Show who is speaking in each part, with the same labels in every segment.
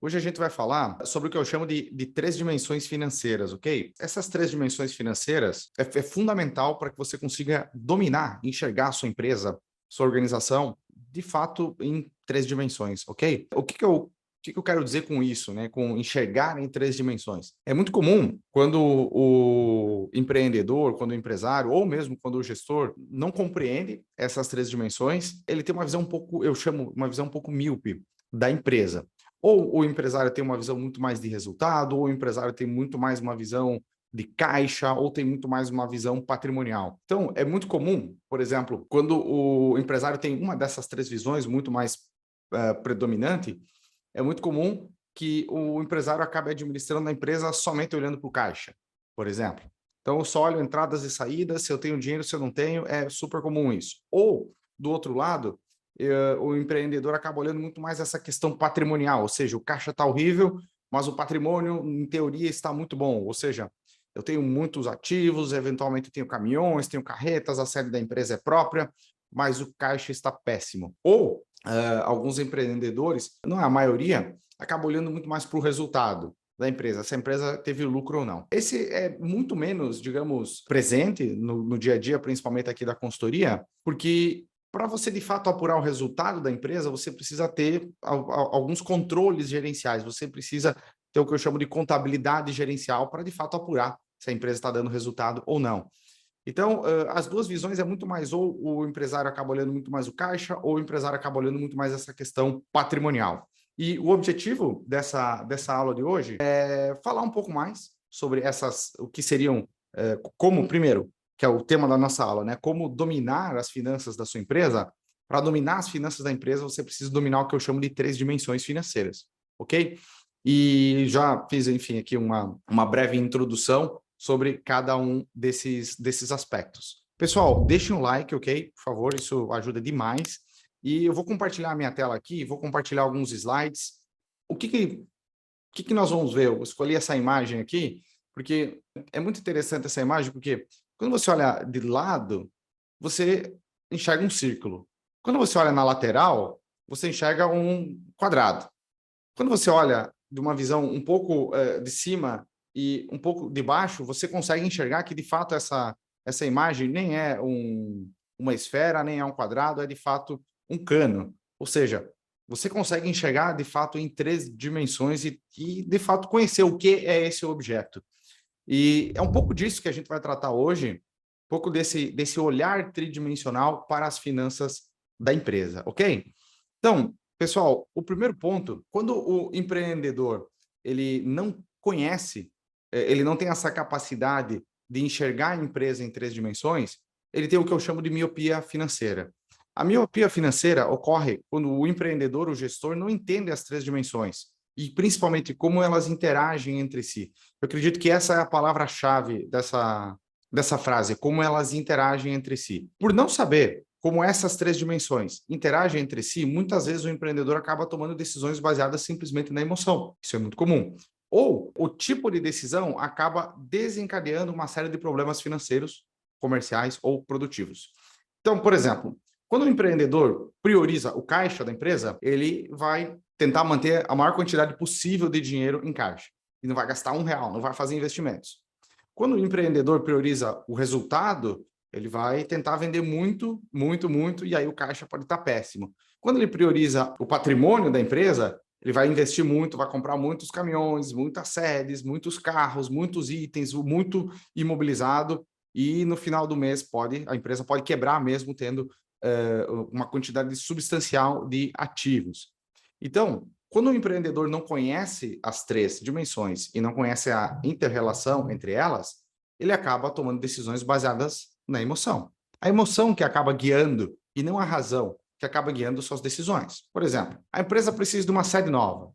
Speaker 1: Hoje a gente vai falar sobre o que eu chamo de três dimensões financeiras, ok? Essas três dimensões financeiras é fundamental para que você consiga dominar, enxergar a sua empresa, sua organização, de fato, em três dimensões, ok? O que eu quero dizer com isso, né? Com enxergar em três dimensões? É muito comum quando o empreendedor, quando o empresário, ou mesmo quando o gestor não compreende essas três dimensões, ele tem uma visão um pouco, eu chamo uma visão um pouco míope da empresa. Ou o empresário tem uma visão muito mais de resultado, ou o empresário tem muito mais uma visão de caixa, ou tem muito mais uma visão patrimonial. Então, é muito comum, por exemplo, quando o empresário tem uma dessas três visões muito mais predominante, é muito comum que o empresário acabe administrando a empresa somente olhando para o caixa, por exemplo. Então, eu só olho entradas e saídas, se eu tenho dinheiro, se eu não tenho, é super comum isso. Ou, do outro lado, o empreendedor acaba olhando muito mais essa questão patrimonial, ou seja, o caixa está horrível, mas o patrimônio, em teoria, está muito bom. Ou seja, eu tenho muitos ativos, eventualmente tenho caminhões, tenho carretas, a sede da empresa é própria, mas o caixa está péssimo. Ou alguns empreendedores, não é a maioria, acaba olhando muito mais para o resultado da empresa, se a empresa teve lucro ou não. Esse é muito menos, digamos, presente no dia a dia, principalmente aqui da consultoria, porque para você, de fato, apurar o resultado da empresa, você precisa ter alguns controles gerenciais, você precisa ter o que eu chamo de contabilidade gerencial para, de fato, apurar se a empresa está dando resultado ou não. Então, as duas visões é muito mais, ou o empresário acaba olhando muito mais o caixa, ou o empresário acaba olhando muito mais essa questão patrimonial. E o objetivo dessa aula de hoje é falar um pouco mais sobre o que seriam, como, primeiro, que é o tema da nossa aula, né? Como dominar as finanças da sua empresa. Para dominar as finanças da empresa, você precisa dominar o que eu chamo de três dimensões financeiras, ok? E já fiz, enfim, aqui uma breve introdução sobre cada um desses aspectos. Pessoal, deixem um like, ok? Por favor, isso ajuda demais. E eu vou compartilhar a minha tela aqui, vou compartilhar alguns slides. O que que nós vamos ver? Eu escolhi essa imagem aqui, porque é muito interessante essa imagem, porque quando você olha de lado, você enxerga um círculo. Quando você olha na lateral, você enxerga um quadrado. Quando você olha de uma visão um pouco de cima e um pouco de baixo, você consegue enxergar que, de fato, essa imagem nem é uma esfera, nem é um quadrado, é, de fato, um cano. Ou seja, você consegue enxergar, de fato, em três dimensões e de fato, conhecer o que é esse objeto. E é um pouco disso que a gente vai tratar hoje, um pouco desse olhar tridimensional para as finanças da empresa, ok? Então, pessoal, o primeiro ponto, quando o empreendedor ele não conhece, ele não tem essa capacidade de enxergar a empresa em três dimensões, ele tem o que eu chamo de miopia financeira. A miopia financeira ocorre quando o empreendedor, o gestor, não entende as três dimensões e principalmente como elas interagem entre si. Eu acredito que essa é a palavra-chave dessa frase, como elas interagem entre si. Por não saber como essas três dimensões interagem entre si, muitas vezes o empreendedor acaba tomando decisões baseadas simplesmente na emoção. Isso é muito comum. Ou o tipo de decisão acaba desencadeando uma série de problemas financeiros, comerciais ou produtivos. Então, por exemplo, quando o empreendedor prioriza o caixa da empresa, ele vai tentar manter a maior quantidade possível de dinheiro em caixa. E não vai gastar R$ 1, não vai fazer investimentos. Quando o empreendedor prioriza o resultado, ele vai tentar vender muito, muito, muito, e aí o caixa pode estar péssimo. Quando ele prioriza o patrimônio da empresa, ele vai investir muito, vai comprar muitos caminhões, muitas sedes, muitos carros, muitos itens, muito imobilizado, e no final do mês a empresa pode quebrar mesmo tendo uma quantidade substancial de ativos. Então, quando o empreendedor não conhece as três dimensões e não conhece a inter-relação entre elas, ele acaba tomando decisões baseadas na emoção. A emoção que acaba guiando e não a razão que acaba guiando suas decisões. Por exemplo, a empresa precisa de uma sede nova.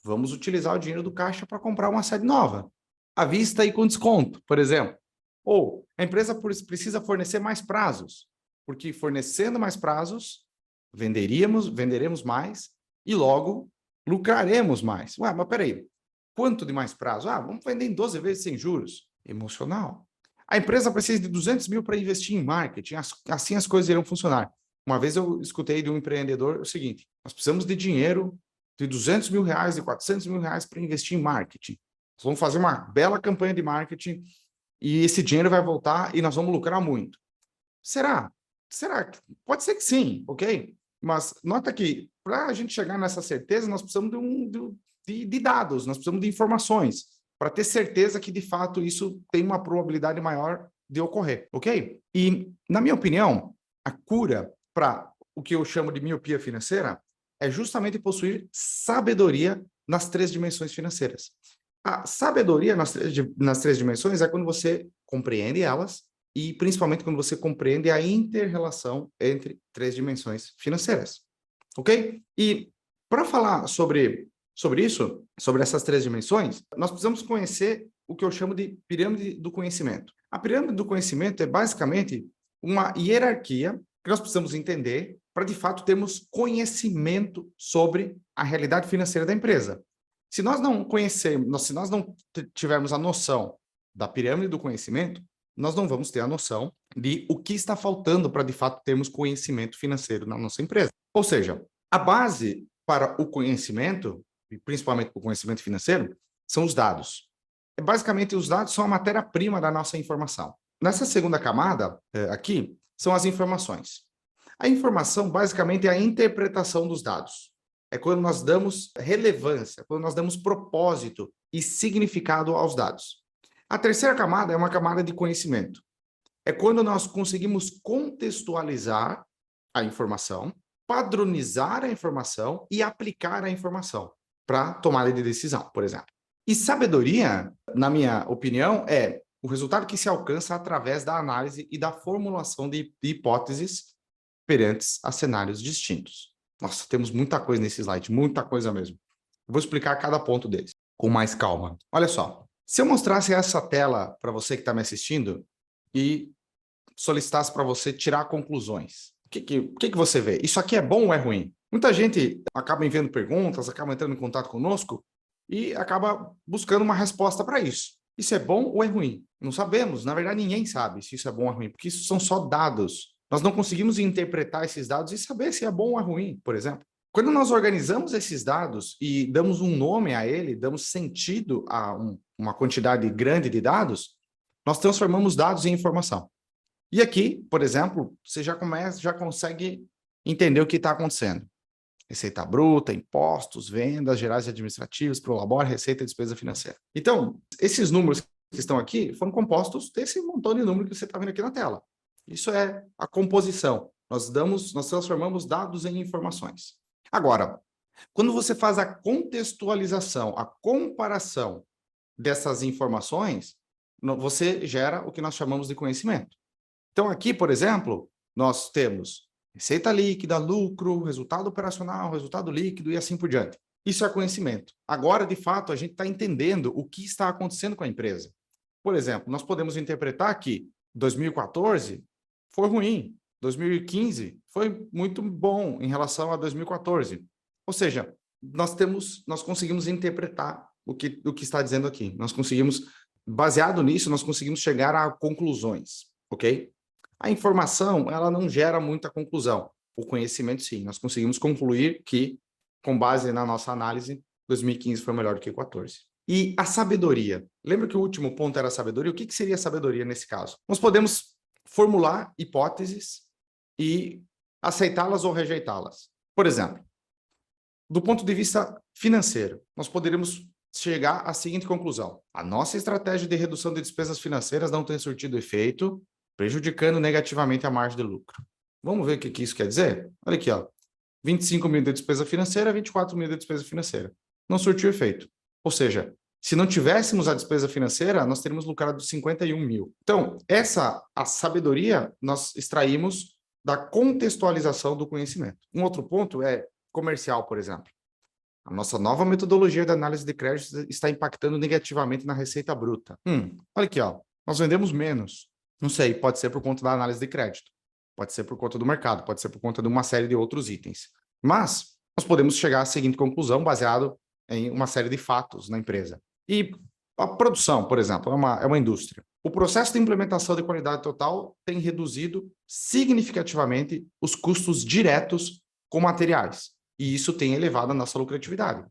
Speaker 1: Vamos utilizar o dinheiro do caixa para comprar uma sede nova, à vista e com desconto, por exemplo. Ou a empresa precisa fornecer mais prazos, porque fornecendo mais prazos, venderemos mais e logo lucraremos mais. Ué, mas peraí, quanto de mais prazo? Vamos vender em 12 vezes sem juros. Emocional. A empresa precisa de 200 mil para investir em marketing, assim as coisas irão funcionar. Uma vez eu escutei de um empreendedor o seguinte: nós precisamos de dinheiro de R$ 200 mil, de R$ 400 mil para investir em marketing. Nós vamos fazer uma bela campanha de marketing e esse dinheiro vai voltar e nós vamos lucrar muito. Será? Será? Pode ser que sim, ok? Mas nota que para a gente chegar nessa certeza, nós precisamos de dados, nós precisamos de informações para ter certeza que, de fato, isso tem uma probabilidade maior de ocorrer, ok? E, na minha opinião, a cura para o que eu chamo de miopia financeira é justamente possuir sabedoria nas 3 dimensões financeiras. A sabedoria nas três dimensões é quando você compreende elas e, principalmente, quando você compreende a inter-relação entre 3 dimensões financeiras, ok? E, para falar sobre isso, sobre essas 3 dimensões, nós precisamos conhecer o que eu chamo de pirâmide do conhecimento. A pirâmide do conhecimento é basicamente uma hierarquia que nós precisamos entender para, de fato, termos conhecimento sobre a realidade financeira da empresa. Se nós não conhecermos, se nós não tivermos a noção da pirâmide do conhecimento, nós não vamos ter a noção de o que está faltando para, de fato, termos conhecimento financeiro na nossa empresa. Ou seja, a base para o conhecimento, e principalmente para o conhecimento financeiro, são os dados. Basicamente, os dados são a matéria-prima da nossa informação. Nessa segunda camada, aqui, são as informações. A informação, basicamente, é a interpretação dos dados. É quando nós damos relevância, quando nós damos propósito e significado aos dados. A terceira camada é uma camada de conhecimento. É quando nós conseguimos contextualizar a informação, padronizar a informação e aplicar a informação para tomada de decisão, por exemplo. E sabedoria, na minha opinião, é o resultado que se alcança através da análise e da formulação de hipóteses perante a cenários distintos. Nossa, temos muita coisa nesse slide, muita coisa mesmo. Eu vou explicar cada ponto deles com mais calma. Olha só, se eu mostrasse essa tela para você que está me assistindo e solicitasse para você tirar conclusões, o que você vê? Isso aqui é bom ou é ruim? Muita gente acaba enviando perguntas, acaba entrando em contato conosco e acaba buscando uma resposta para isso. Isso é bom ou é ruim? Não sabemos, na verdade ninguém sabe se isso é bom ou é ruim, porque isso são só dados. Nós não conseguimos interpretar esses dados e saber se é bom ou é ruim, por exemplo. Quando nós organizamos esses dados e damos um nome a ele, damos sentido a uma quantidade grande de dados, nós transformamos dados em informação. E aqui, por exemplo, você já consegue entender o que está acontecendo. Receita bruta, impostos, vendas, gerais e administrativos, prolabore, receita e despesa financeira. Então, esses números que estão aqui foram compostos desse montão de número que você está vendo aqui na tela. Isso é a composição. Nós transformamos dados em informações. Agora, quando você faz a contextualização, a comparação dessas informações, você gera o que nós chamamos de conhecimento. Então, aqui, por exemplo, nós temos receita líquida, lucro, resultado operacional, resultado líquido e assim por diante. Isso é conhecimento. Agora, de fato, a gente está entendendo o que está acontecendo com a empresa. Por exemplo, nós podemos interpretar que 2014 foi ruim, 2015 foi muito bom em relação a 2014. Ou seja, nós conseguimos interpretar o que está dizendo aqui. Nós conseguimos, baseado nisso, nós conseguimos chegar a conclusões, ok? A informação, ela não gera muita conclusão. O conhecimento, sim. Nós conseguimos concluir que, com base na nossa análise, 2015 foi melhor do que 2014. E a sabedoria. Lembra que o último ponto era a sabedoria? O que seria sabedoria nesse caso? Nós podemos formular hipóteses e aceitá-las ou rejeitá-las. Por exemplo, do ponto de vista financeiro, nós poderíamos chegar à seguinte conclusão. A nossa estratégia de redução de despesas financeiras não tem surtido efeito, prejudicando negativamente a margem de lucro. Vamos ver o que isso quer dizer? Olha aqui, ó. 25 mil de despesa financeira, 24 mil de despesa financeira. Não surtiu efeito. Ou seja, se não tivéssemos a despesa financeira, nós teríamos lucrado 51 mil. Então, a sabedoria nós extraímos da contextualização do conhecimento. Um outro ponto é comercial, por exemplo. A nossa nova metodologia de análise de crédito está impactando negativamente na receita bruta. Olha aqui, ó. Nós vendemos menos. Não sei, pode ser por conta da análise de crédito. Pode ser por conta do mercado, pode ser por conta de uma série de outros itens. Mas nós podemos chegar à seguinte conclusão baseado em uma série de fatos na empresa. E a produção, por exemplo, é uma indústria. O processo de implementação de qualidade total tem reduzido significativamente os custos diretos com materiais. E isso tem elevado a nossa lucratividade.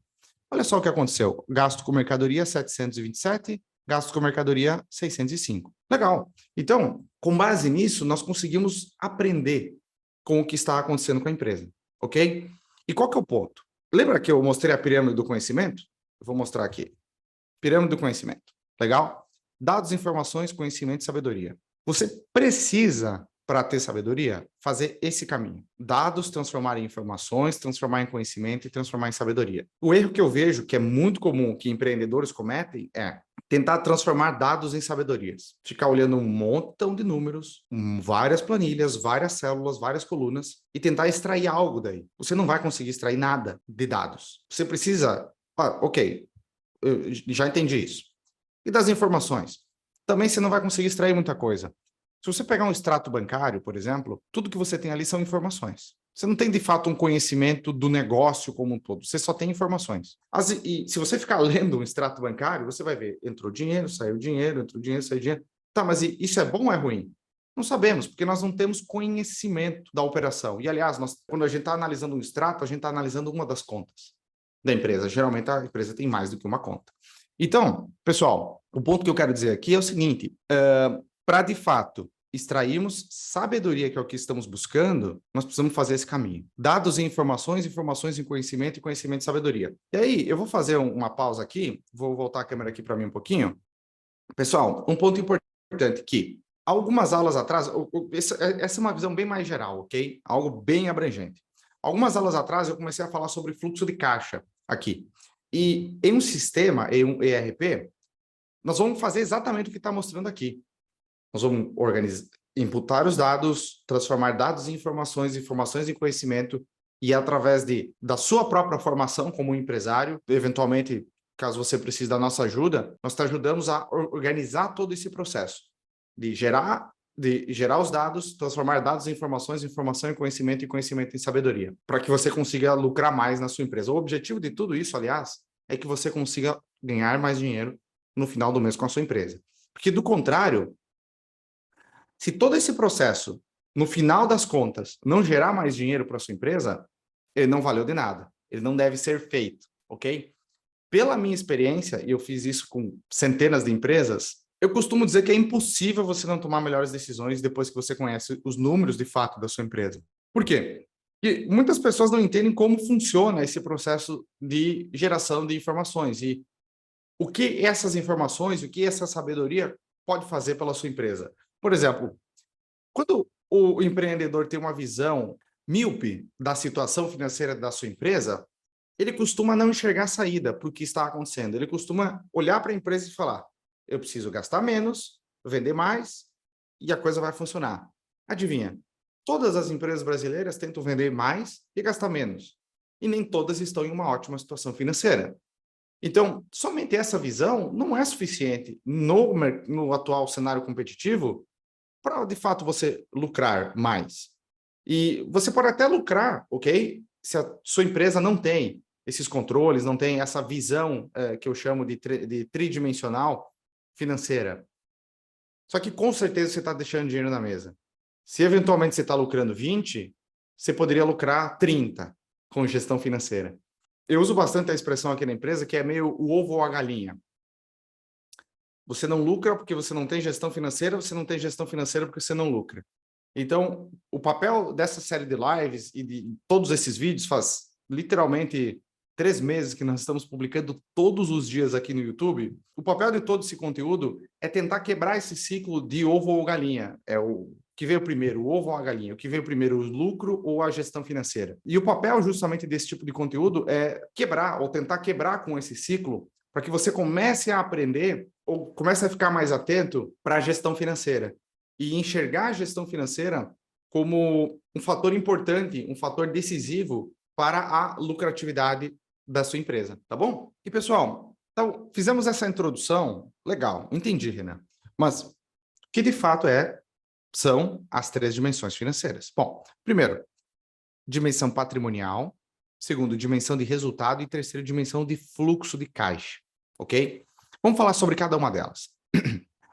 Speaker 1: Olha só o que aconteceu. Gasto com mercadoria 727, gasto com mercadoria 605. Legal. Então, com base nisso, nós conseguimos aprender com o que está acontecendo com a empresa, ok? E qual que é o ponto? Lembra que eu mostrei a pirâmide do conhecimento? Eu vou mostrar aqui. Pirâmide do conhecimento. Legal? Dados, informações, conhecimento e sabedoria. Você precisa, para ter sabedoria, fazer esse caminho. Dados transformar em informações, transformar em conhecimento e transformar em sabedoria. O erro que eu vejo, que é muito comum que empreendedores cometem, é tentar transformar dados em sabedorias. Ficar olhando um montão de números, várias planilhas, várias células, várias colunas e tentar extrair algo daí. Você não vai conseguir extrair nada de dados. Você precisa... ok, eu já entendi isso. E das informações? Também você não vai conseguir extrair muita coisa. Se você pegar um extrato bancário, por exemplo, tudo que você tem ali são informações. Você não tem, de fato, um conhecimento do negócio como um todo. Você só tem informações. E se você ficar lendo um extrato bancário, você vai ver, entrou dinheiro, saiu dinheiro, entrou dinheiro, saiu dinheiro. Tá, mas isso é bom ou é ruim? Não sabemos, porque nós não temos conhecimento da operação. E, aliás, quando a gente está analisando um extrato, a gente está analisando uma das contas da empresa. Geralmente, a empresa tem mais do que uma conta. Então, pessoal, o ponto que eu quero dizer aqui é o seguinte, para, de fato, extrairmos sabedoria, que é o que estamos buscando, nós precisamos fazer esse caminho. Dados e informações, informações em conhecimento e conhecimento e sabedoria. E aí, eu vou fazer uma pausa aqui, vou voltar a câmera aqui para mim um pouquinho. Pessoal, um ponto importante que algumas aulas atrás, essa é uma visão bem mais geral, ok? Algo bem abrangente. Algumas aulas atrás eu comecei a falar sobre fluxo de caixa aqui. E em um sistema, em um ERP, nós vamos fazer exatamente o que está mostrando aqui. Nós vamos imputar os dados, transformar dados em informações, informações em conhecimento, e através da sua própria formação como empresário, eventualmente, caso você precise da nossa ajuda, nós te ajudamos a organizar todo esse processo de gerar os dados, transformar dados em informações, informação em conhecimento e conhecimento em sabedoria, para que você consiga lucrar mais na sua empresa. O objetivo de tudo isso, aliás, é que você consiga ganhar mais dinheiro no final do mês com a sua empresa. Porque, do contrário, se todo esse processo, no final das contas, não gerar mais dinheiro para a sua empresa, ele não valeu de nada. Ele não deve ser feito, ok? Pela minha experiência, e eu fiz isso com centenas de empresas, eu costumo dizer que é impossível você não tomar melhores decisões depois que você conhece os números de fato da sua empresa. Por quê? Porque muitas pessoas não entendem como funciona esse processo de geração de informações e o que essas informações, o que essa sabedoria pode fazer pela sua empresa. Por exemplo, quando o empreendedor tem uma visão míope da situação financeira da sua empresa, ele costuma não enxergar saída para o que está acontecendo. Ele costuma olhar para a empresa e falar, eu preciso gastar menos, vender mais, e a coisa vai funcionar. Adivinha? Todas as empresas brasileiras tentam vender mais e gastar menos. E nem todas estão em uma ótima situação financeira. Então, somente essa visão não é suficiente no atual cenário competitivo para, de fato, você lucrar mais. E você pode até lucrar, ok? Se a sua empresa não tem esses controles, não tem essa visão que eu chamo de tridimensional financeira. Só que, com certeza, você está deixando dinheiro na mesa. Se, eventualmente, você está lucrando 20, você poderia lucrar 30 com gestão financeira. Eu uso bastante a expressão aqui na empresa, que é meio o ovo ou a galinha. Você não lucra porque você não tem gestão financeira, você não tem gestão financeira porque você não lucra. Então, o papel dessa série de lives e de todos esses vídeos faz literalmente 3 meses que nós estamos publicando todos os dias aqui no YouTube. O papel de todo esse conteúdo é tentar quebrar esse ciclo de ovo ou galinha. É o que veio primeiro, o ovo ou a galinha? O que veio primeiro, o lucro ou a gestão financeira? E o papel justamente desse tipo de conteúdo é quebrar ou tentar quebrar com esse ciclo para que você comece a aprender ou comece a ficar mais atento para a gestão financeira e enxergar a gestão financeira como um fator importante, um fator decisivo para a lucratividade da sua empresa, tá bom? E, pessoal, então, fizemos essa introdução, legal, entendi, Renan, mas o que de fato são as 3 dimensões financeiras? Bom, primeiro, dimensão patrimonial, segundo, dimensão de resultado e terceiro, dimensão de fluxo de caixa, ok? Vamos falar sobre cada uma delas.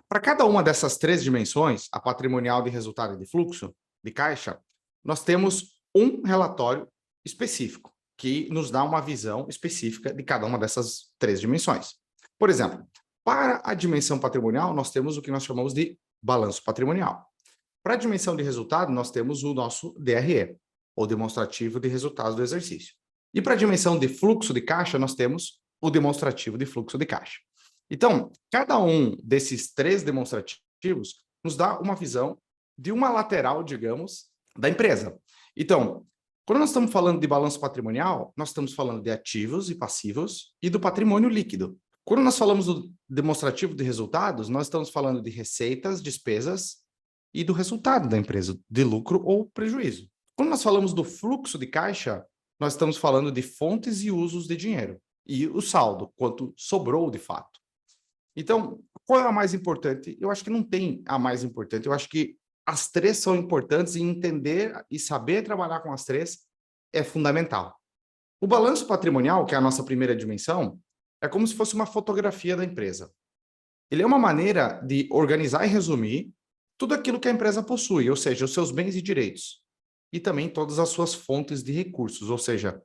Speaker 1: Para cada uma dessas 3 dimensões, a patrimonial, de resultado e de fluxo de caixa, nós temos um relatório específico, que nos dá uma visão específica de cada uma dessas três dimensões. Por exemplo, para a dimensão patrimonial, nós temos o que nós chamamos de balanço patrimonial. Para a dimensão de resultado, nós temos o nosso DRE, ou demonstrativo de resultados do exercício. E para a dimensão de fluxo de caixa, nós temos o demonstrativo de fluxo de caixa. Então, cada um desses três demonstrativos nos dá uma visão de uma lateral, digamos, da empresa. Então, quando nós estamos falando de balanço patrimonial, nós estamos falando de ativos e passivos e do patrimônio líquido. Quando nós falamos do demonstrativo de resultados, nós estamos falando de receitas, despesas e do resultado da empresa, de lucro ou prejuízo. Quando nós falamos do fluxo de caixa, nós estamos falando de fontes e usos de dinheiro. E o saldo, quanto sobrou de fato. Então, qual é a mais importante? Eu acho que não tem a mais importante. Eu acho que as três são importantes e entender e saber trabalhar com as três é fundamental. O balanço patrimonial, que é a nossa primeira dimensão, é como se fosse uma fotografia da empresa. Ele é uma maneira de organizar e resumir tudo aquilo que a empresa possui, ou seja, os seus bens e direitos. E também todas as suas fontes de recursos, ou seja,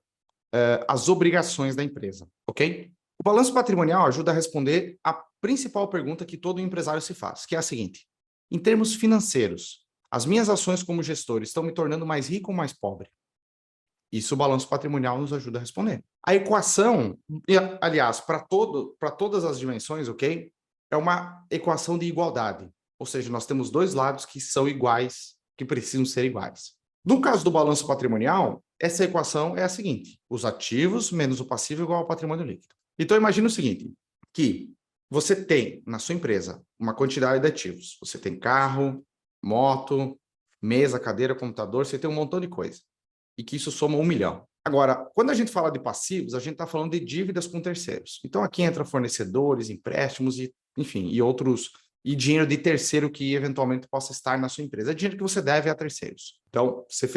Speaker 1: as obrigações da empresa, ok? O balanço patrimonial ajuda a responder a principal pergunta que todo empresário se faz, que é a seguinte: em termos financeiros, as minhas ações como gestor estão me tornando mais rico ou mais pobre? Isso o balanço patrimonial nos ajuda a responder. A equação, aliás, para todas as dimensões, ok? É uma equação de igualdade. Ou seja, nós temos dois lados que são iguais, que precisam ser iguais. No caso do balanço patrimonial, essa equação é a seguinte: os ativos menos o passivo igual ao patrimônio líquido. Então, imagine o seguinte, que você tem na sua empresa uma quantidade de ativos. Você tem carro, moto, mesa, cadeira, computador, você tem um montão de coisa. E que isso soma 1 milhão. Agora, quando a gente fala de passivos, a gente está falando de dívidas com terceiros. Então, aqui entra fornecedores, empréstimos, e, enfim, e outros, e dinheiro de terceiro que eventualmente possa estar na sua empresa. É dinheiro que você deve a terceiros. Então, você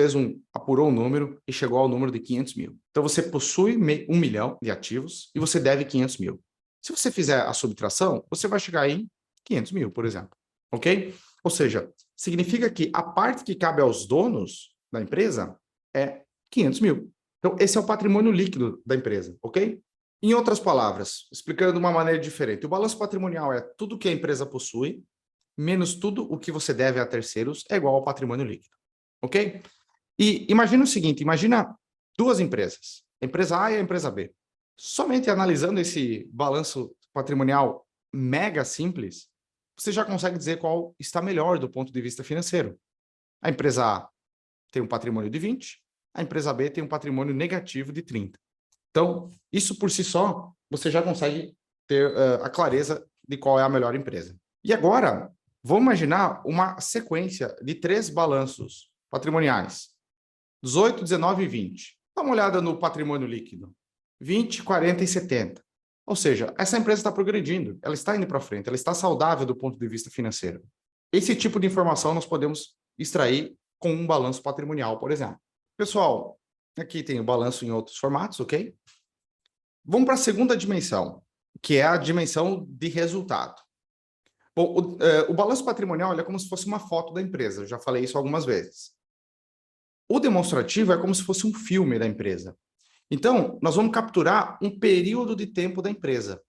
Speaker 1: apurou o número e chegou ao número de 500 mil. Então, você possui 1 milhão de ativos e você deve 500 mil. Se você fizer a subtração, você vai chegar em 500 mil, por exemplo. Ok? Ou seja, significa que a parte que cabe aos donos da empresa é 500 mil. Então, esse é o patrimônio líquido da empresa, ok? Em outras palavras, explicando de uma maneira diferente, o balanço patrimonial é tudo que a empresa possui, menos tudo o que você deve a terceiros, é igual ao patrimônio líquido, ok? E imagina o seguinte, imagina duas empresas, a empresa A e a empresa B. Somente analisando esse balanço patrimonial mega simples, você já consegue dizer qual está melhor do ponto de vista financeiro. A empresa A tem um patrimônio de 20, a empresa B tem um patrimônio negativo de 30. Então, isso por si só, você já consegue ter a clareza de qual é a melhor empresa. E agora, vamos imaginar uma sequência de 3 balanços patrimoniais, 18, 19 e 20. Dá uma olhada no patrimônio líquido, 20, 40 e 70. Ou seja, essa empresa está progredindo, ela está indo para frente, ela está saudável do ponto de vista financeiro. Esse tipo de informação nós podemos extrair com um balanço patrimonial, por exemplo. Pessoal, aqui tem o balanço em outros formatos, ok? Vamos para a segunda dimensão, que é a dimensão de resultado. Bom, o balanço patrimonial é como se fosse uma foto da empresa, eu já falei isso algumas vezes. O demonstrativo é como se fosse um filme da empresa. Então, nós vamos capturar um período de tempo da empresa.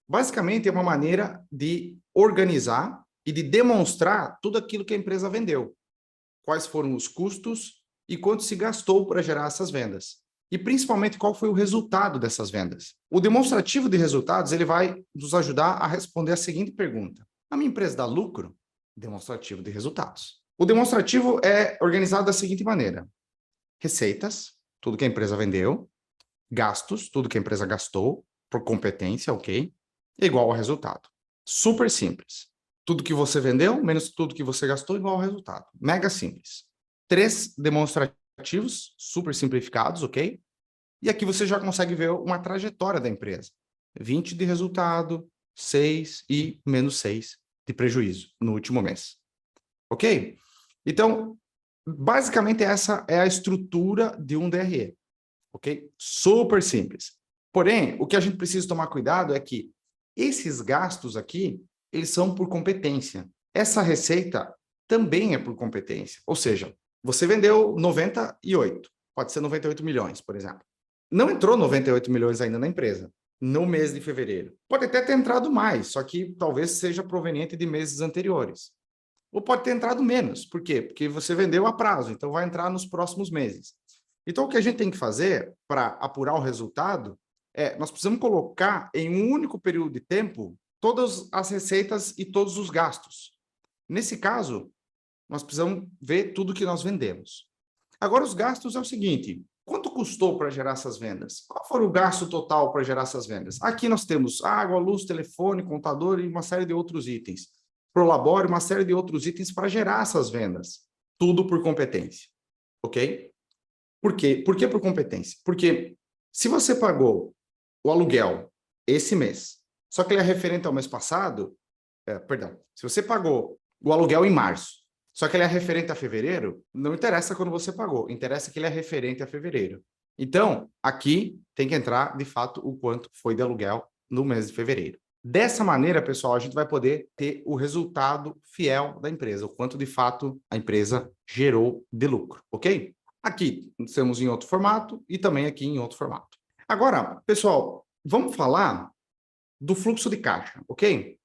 Speaker 1: Basicamente, é uma maneira de organizar e de demonstrar tudo aquilo que a empresa vendeu. Quais foram os custos e quanto se gastou para gerar essas vendas. E, principalmente, qual foi o resultado dessas vendas. O demonstrativo de resultados ele vai nos ajudar a responder a seguinte pergunta: a minha empresa dá lucro? Demonstrativo de resultados. O demonstrativo é organizado da seguinte maneira: receitas, tudo que a empresa vendeu; gastos, tudo que a empresa gastou, por competência, ok? Igual ao resultado. Super simples. Tudo que você vendeu, menos tudo que você gastou, igual ao resultado. Mega simples. 3 demonstrativos, super simplificados, ok? E aqui você já consegue ver uma trajetória da empresa. 20 de resultado, 6 e menos 6 de prejuízo no último mês. Ok? Então, basicamente essa é a estrutura de um DRE. Ok? Super simples. Porém, o que a gente precisa tomar cuidado é que esses gastos aqui, eles são por competência. Essa receita também é por competência. Ou seja, você vendeu 98, pode ser 98 milhões, por exemplo. Não entrou 98 milhões ainda na empresa, no mês de fevereiro. Pode até ter entrado mais, só que talvez seja proveniente de meses anteriores. Ou pode ter entrado menos. Por quê? Porque você vendeu a prazo, então vai entrar nos próximos meses. Então, o que a gente tem que fazer para apurar o resultado nós precisamos colocar em um único período de tempo todas as receitas e todos os gastos. Nesse caso, nós precisamos ver tudo que nós vendemos. Agora, os gastos é o seguinte: quanto custou para gerar essas vendas? Qual foi o gasto total para gerar essas vendas? Aqui nós temos água, luz, telefone, contador e uma série de outros itens. Prolabore, uma série de outros itens para gerar essas vendas. Tudo por competência. Ok? Por quê? Por que por competência? Porque se você pagou o aluguel esse mês, só que ele é referente ao mês passado, se você pagou o aluguel em março, só que ele é referente a fevereiro, não interessa quando você pagou, interessa que ele é referente a fevereiro. Então, aqui tem que entrar, de fato, o quanto foi de aluguel no mês de fevereiro. Dessa maneira, pessoal, a gente vai poder ter o resultado fiel da empresa, o quanto, de fato, a empresa gerou de lucro, ok? Aqui temos em outro formato e também aqui em outro formato. Agora, pessoal, vamos falar do fluxo de caixa, ok?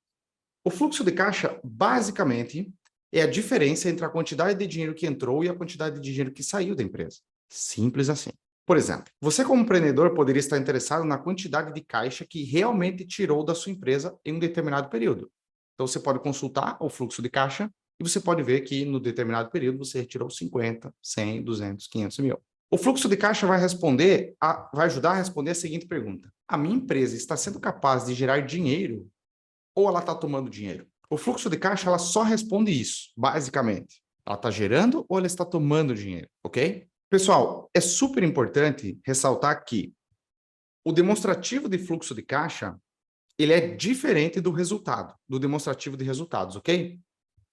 Speaker 1: O fluxo de caixa, basicamente, é a diferença entre a quantidade de dinheiro que entrou e a quantidade de dinheiro que saiu da empresa. Simples assim. Por exemplo, você como empreendedor poderia estar interessado na quantidade de caixa que realmente tirou da sua empresa em um determinado período. Então, você pode consultar o fluxo de caixa e você pode ver que no determinado período você retirou 50, 100, 200, 500 mil. O fluxo de caixa vai ajudar a responder a seguinte pergunta: a minha empresa está sendo capaz de gerar dinheiro ou ela está tomando dinheiro? O fluxo de caixa, ela só responde isso, basicamente. Ela está gerando ou ela está tomando dinheiro, ok? Pessoal, é super importante ressaltar que o demonstrativo de fluxo de caixa, ele é diferente do resultado, do demonstrativo de resultados, ok?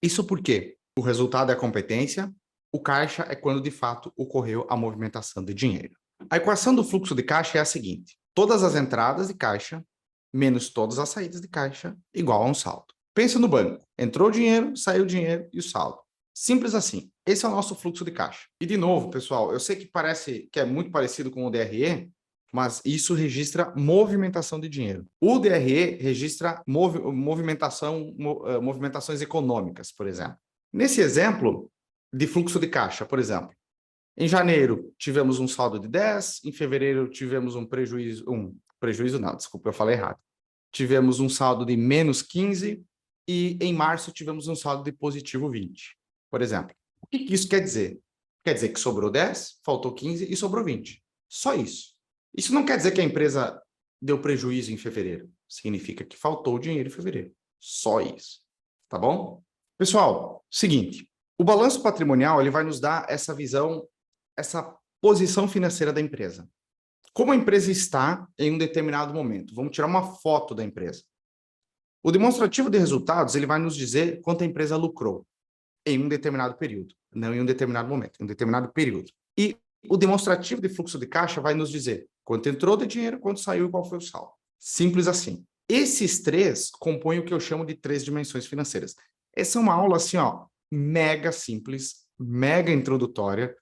Speaker 1: Isso porque o resultado é a competência, o caixa é quando de fato ocorreu a movimentação de dinheiro. A equação do fluxo de caixa é a seguinte: todas as entradas de caixa menos todas as saídas de caixa igual a um saldo. Pensa no banco: entrou dinheiro, saiu dinheiro e o saldo. Simples assim. Esse é o nosso fluxo de caixa. E de novo, pessoal, eu sei que parece que é muito parecido com o DRE, mas isso registra movimentação de dinheiro. O DRE registra movimentações econômicas, por exemplo. Nesse exemplo de fluxo de caixa, por exemplo, em janeiro tivemos um saldo de 10, em fevereiro tivemos um prejuízo não, desculpa, eu falei errado. Tivemos um saldo de menos 15 e em março tivemos um saldo de positivo 20, por exemplo. O que isso quer dizer? Quer dizer que sobrou 10, faltou 15 e sobrou 20. Só isso. Isso não quer dizer que a empresa deu prejuízo em fevereiro. Significa que faltou dinheiro em fevereiro. Só isso. Tá bom? Pessoal, seguinte. O balanço patrimonial ele vai nos dar essa visão, essa posição financeira da empresa. Como a empresa está em um determinado momento. Vamos tirar uma foto da empresa. O demonstrativo de resultados ele vai nos dizer quanto a empresa lucrou em um determinado período, não em um determinado momento, em um determinado período. E o demonstrativo de fluxo de caixa vai nos dizer quanto entrou de dinheiro, quanto saiu e qual foi o saldo. Simples assim. Esses três compõem o que eu chamo de três dimensões financeiras. Essa é uma aula assim, ó, mega simples, mega introdutória.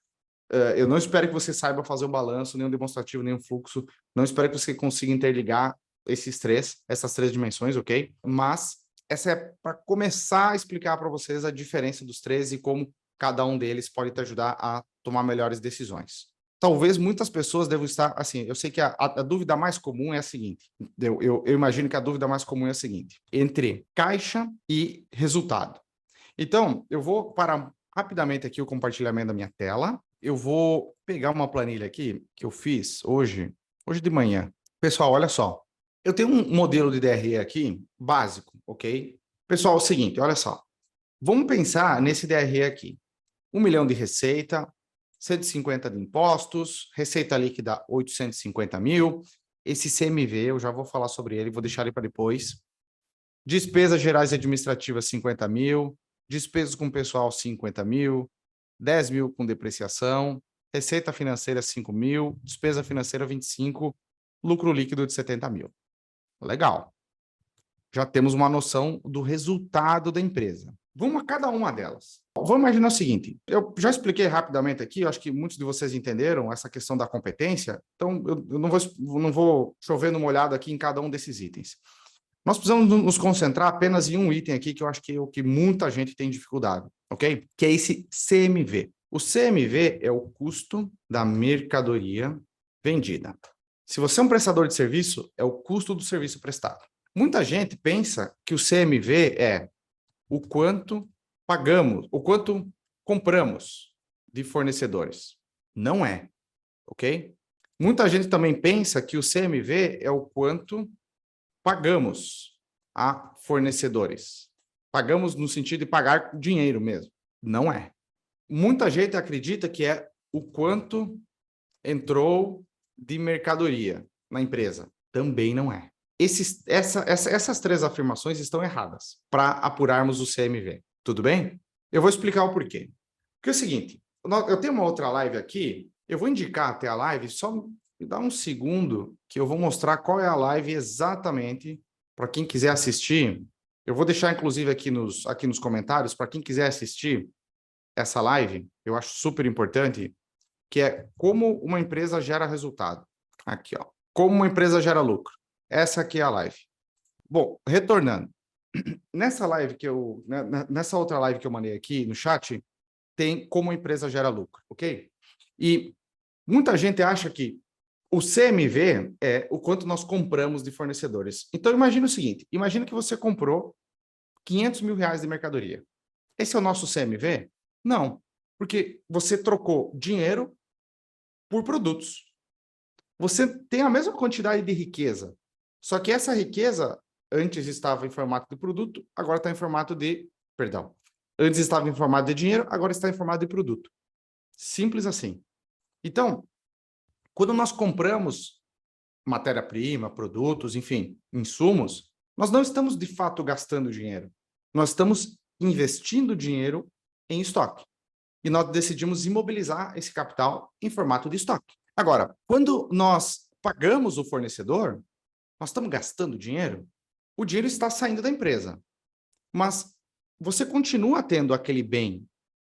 Speaker 1: Eu não espero que você saiba fazer o balanço, nem o demonstrativo, nem o fluxo. Não espero que você consiga interligar essas três dimensões, ok? Mas essa é para começar a explicar para vocês a diferença dos três e como cada um deles pode te ajudar a tomar melhores decisões. Talvez muitas pessoas devam estar, assim, eu sei que a dúvida mais comum é a seguinte, eu imagino que a dúvida mais comum é a seguinte, entre caixa e resultado. Então, eu vou parar rapidamente aqui o compartilhamento da minha tela. Eu vou pegar uma planilha aqui que eu fiz hoje de manhã. Pessoal, olha só. Eu tenho um modelo de DRE aqui, básico, ok? Pessoal, é o seguinte, olha só. Vamos pensar nesse DRE aqui. 1 milhão de receita, 150 de impostos, receita líquida 850 mil. Esse CMV, eu já vou falar sobre ele, vou deixar ele para depois. Despesas gerais e administrativas, 50 mil. Despesas com pessoal, 50 mil. 10 mil com depreciação. Receita financeira, 5 mil. Despesa financeira, 25. Lucro líquido de 70 mil. Legal. Já temos uma noção do resultado da empresa. Vamos a cada uma delas. vamos imaginar o seguinte, eu já expliquei rapidamente aqui, eu acho que muitos de vocês entenderam essa questão da competência, então eu não vou chover no molhado aqui em cada um desses itens. Nós precisamos nos concentrar apenas em um item aqui, que eu acho que é o que muita gente tem dificuldade, ok? Que é esse CMV. O CMV é o custo da mercadoria vendida. Se você é um prestador de serviço, é o custo do serviço prestado. Muita gente pensa que o CMV é o quanto pagamos, o quanto compramos de fornecedores. Não é, ok? Muita gente também pensa que o CMV é o quanto pagamos a fornecedores. Pagamos no sentido de pagar dinheiro mesmo. Não é. Muita gente acredita que é o quanto entrou de mercadoria na empresa. Também não é. Essas três afirmações estão erradas para apurarmos o CMV. Tudo bem? Eu vou explicar o porquê. Porque é o seguinte, eu tenho uma outra live aqui, eu vou indicar até a live, só me dá um segundo que eu vou mostrar qual é a live exatamente para quem quiser assistir. Eu vou deixar, inclusive, aqui nos comentários, para quem quiser assistir essa live, eu acho super importante, que é como uma empresa gera resultado. Aqui, ó. Como uma empresa gera lucro. Essa aqui é a live. Bom, retornando. Nessa outra live que eu mandei aqui no chat, tem como a empresa gera lucro, ok? E muita gente acha que o CMV é o quanto nós compramos de fornecedores. Então, imagine o seguinte, imagine que você comprou 500 mil reais de mercadoria. Esse é o nosso CMV? Não, porque você trocou dinheiro por produtos. Você tem a mesma quantidade de riqueza, só que essa riqueza antes estava em formato de produto, agora está em formato de... Perdão. Antes estava em formato de dinheiro, agora está em formato de produto. Simples assim. Então, quando nós compramos matéria-prima, produtos, enfim, insumos, nós não estamos de fato gastando dinheiro. Nós estamos investindo dinheiro em estoque. E nós decidimos imobilizar esse capital em formato de estoque. Agora, quando nós pagamos o fornecedor, nós estamos gastando dinheiro? O dinheiro está saindo da empresa. Mas você continua tendo aquele bem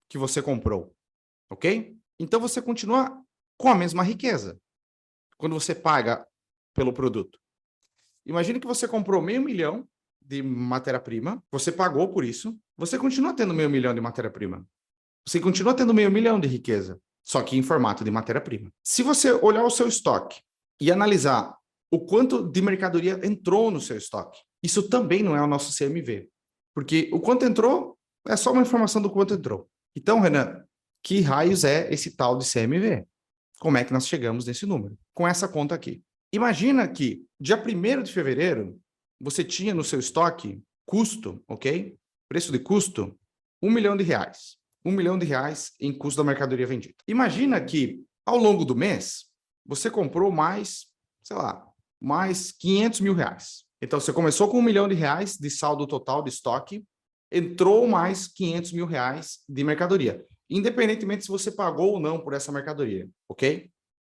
Speaker 1: que você comprou, ok? Então, você continua com a mesma riqueza quando você paga pelo produto. Imagine que você comprou 500 mil de matéria-prima, você pagou por isso, você continua tendo 500 mil de matéria-prima. Você continua tendo 500 mil de riqueza, só que em formato de matéria-prima. Se você olhar o seu estoque e analisar o quanto de mercadoria entrou no seu estoque, isso também não é o nosso CMV. Porque o quanto entrou é só uma informação do quanto entrou. Então, Renan, que raios é esse tal de CMV? Como é que nós chegamos nesse número? Com essa conta aqui. Imagina que dia 1º de fevereiro, você tinha no seu estoque custo, ok? Preço de custo, R$1 milhão. R$1 milhão em custo da mercadoria vendida. Imagina que, ao longo do mês, você comprou mais, sei lá, mais 500 mil reais. Então, você começou com R$1 milhão de saldo total de estoque, entrou mais 500 mil reais de mercadoria, independentemente se você pagou ou não por essa mercadoria, ok?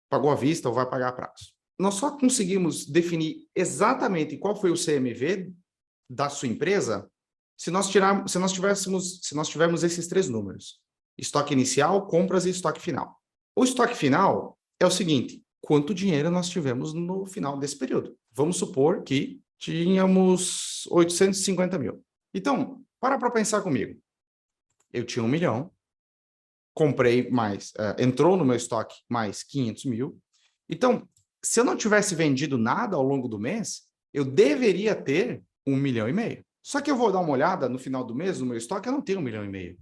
Speaker 1: Pagou à vista ou vai pagar a prazo. Nós só conseguimos definir exatamente qual foi o CMV da sua empresa se nós tivermos esses três números: estoque inicial, compras e estoque final. O estoque final é o seguinte: quanto dinheiro nós tivemos no final desse período? Vamos supor que tínhamos 850 mil. Então, para pensar comigo. Eu tinha 1 milhão, comprei mais, entrou no meu estoque mais 500 mil. Então, se eu não tivesse vendido nada ao longo do mês, eu deveria ter 1,5 milhão. Só que eu vou dar uma olhada no final do mês, no meu estoque, eu não tenho 1,5 milhão.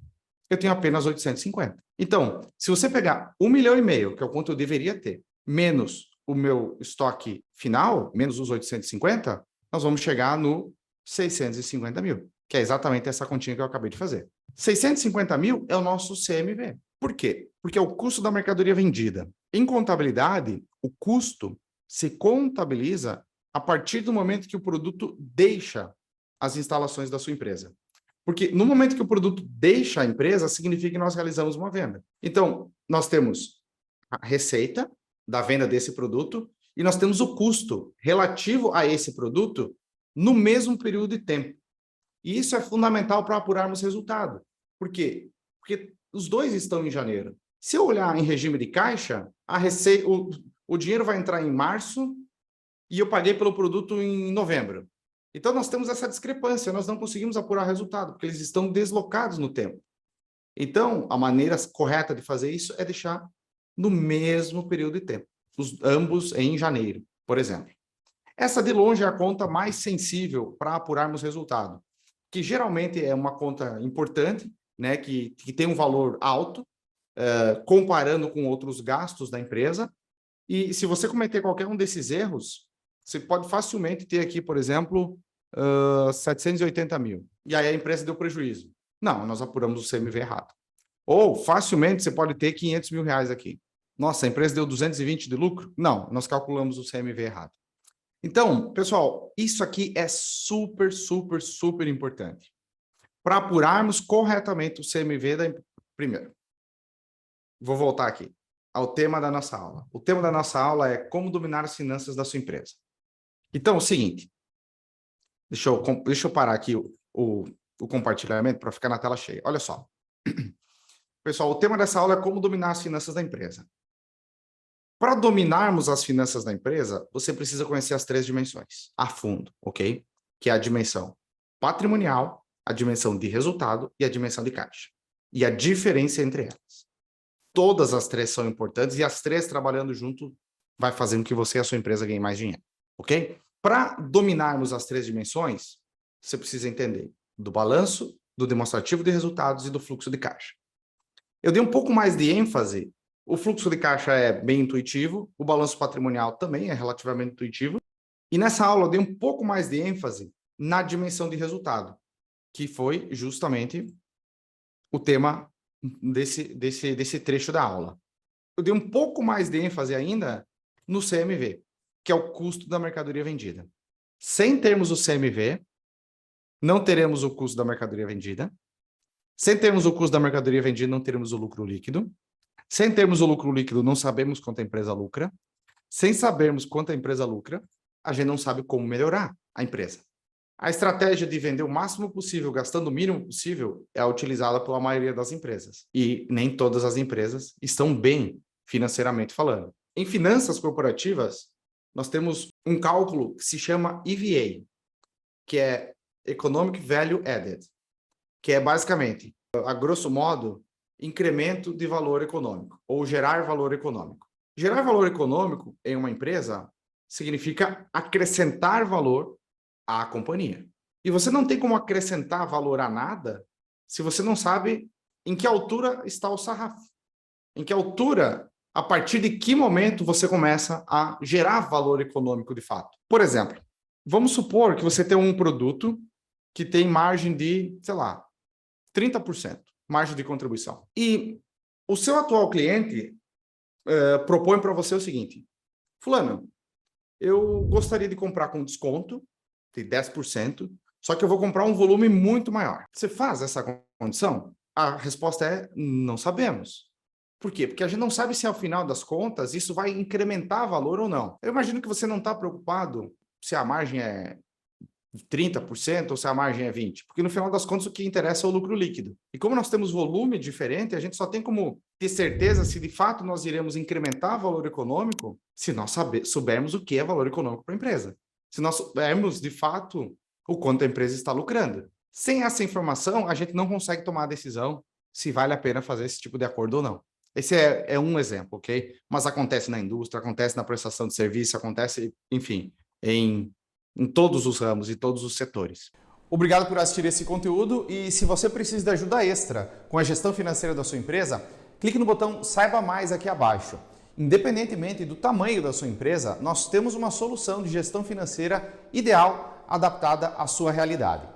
Speaker 1: Eu tenho apenas 850. Então, se você pegar 1,5 milhão, que é o quanto eu deveria ter, menos o meu estoque final, menos os 850, nós vamos chegar no 650 mil, que é exatamente essa continha que eu acabei de fazer. 650 mil é o nosso CMV. Por quê? Porque é o custo da mercadoria vendida. Em contabilidade, o custo se contabiliza a partir do momento que o produto deixa as instalações da sua empresa. Porque no momento que o produto deixa a empresa, significa que nós realizamos uma venda. Então, nós temos a receita da venda desse produto e nós temos o custo relativo a esse produto no mesmo período de tempo. E isso é fundamental para apurarmos resultado. Por quê? porque os dois estão em janeiro. Se eu olhar em regime de caixa, o dinheiro vai entrar em março e eu paguei pelo produto em novembro. Então, nós temos essa discrepância, nós não conseguimos apurar resultado, porque eles estão deslocados no tempo. Então, a maneira correta de fazer isso é deixar no mesmo período de tempo, ambos em janeiro, por exemplo. Essa, de longe, é a conta mais sensível para apurarmos resultado, que geralmente é uma conta importante, né, que tem um valor alto, comparando com outros gastos da empresa. E se você cometer qualquer um desses erros, você pode facilmente ter aqui, por exemplo, 780 mil. E aí a empresa deu prejuízo. Não, nós apuramos o CMV errado. Ou, facilmente, você pode ter 500 mil reais aqui. Nossa, a empresa deu 220 de lucro? Não, nós calculamos o CMV errado. Então, pessoal, isso aqui é super, super, super importante. Para apurarmos corretamente o CMV da empresa. Primeiro, vou voltar aqui ao tema da nossa aula. O tema da nossa aula é como dominar as finanças da sua empresa. Então, é o seguinte, deixa eu parar aqui o compartilhamento para ficar na tela cheia. Olha só. Pessoal, o tema dessa aula é como dominar as finanças da empresa. Para dominarmos as finanças da empresa, você precisa conhecer as 3 dimensões a fundo, ok? Que é a dimensão patrimonial, a dimensão de resultado e a dimensão de caixa. E a diferença entre elas. Todas as 3 são importantes e as 3 trabalhando junto vai fazer com que você e a sua empresa ganhem mais dinheiro, ok? Para dominarmos as 3 dimensões, você precisa entender do balanço, do demonstrativo de resultados e do fluxo de caixa. Eu dei um pouco mais de ênfase. O fluxo de caixa é bem intuitivo, o balanço patrimonial também é relativamente intuitivo. E nessa aula eu dei um pouco mais de ênfase na dimensão de resultado, que foi justamente o tema desse trecho da aula. Eu dei um pouco mais de ênfase ainda no CMV, que é o custo da mercadoria vendida. Sem termos o CMV, não teremos o custo da mercadoria vendida. Sem termos o custo da mercadoria vendida, não teremos o lucro líquido. Sem termos o lucro líquido, não sabemos quanto a empresa lucra. Sem sabermos quanto a empresa lucra, a gente não sabe como melhorar a empresa. A estratégia de vender o máximo possível, gastando o mínimo possível, é utilizada pela maioria das empresas. E nem todas as empresas estão bem financeiramente falando. Em finanças corporativas, nós temos um cálculo que se chama EVA, que é Economic Value Added, que é basicamente, a grosso modo, incremento de valor econômico, ou gerar valor econômico. Gerar valor econômico em uma empresa significa acrescentar valor à companhia. E você não tem como acrescentar valor a nada se você não sabe em que altura está o sarrafo. Em que altura, a partir de que momento você começa a gerar valor econômico de fato. Por exemplo, vamos supor que você tem um produto que tem margem de, sei lá, 30%. Margem de contribuição. E o seu atual cliente propõe para você o seguinte: fulano, eu gostaria de comprar com desconto de 10%, só que eu vou comprar um volume muito maior. Você faz essa condição? A resposta é: não sabemos. Por quê? Porque a gente não sabe se, ao final das contas, isso vai incrementar valor ou não. Eu imagino que você não está preocupado se a margem é 30% ou se a margem é 20%, porque no final das contas o que interessa é o lucro líquido. E como nós temos volume diferente, a gente só tem como ter certeza se de fato nós iremos incrementar valor econômico se nós soubermos o que é valor econômico para a empresa. Se nós soubermos de fato o quanto a empresa está lucrando. Sem essa informação, a gente não consegue tomar a decisão se vale a pena fazer esse tipo de acordo ou não. Esse é um exemplo, ok? Mas acontece na indústria, acontece na prestação de serviço, acontece, enfim, em todos os ramos e todos os setores.
Speaker 2: Obrigado por assistir esse conteúdo e se você precisa de ajuda extra com a gestão financeira da sua empresa, clique no botão Saiba Mais aqui abaixo. Independentemente do tamanho da sua empresa, nós temos uma solução de gestão financeira ideal adaptada à sua realidade.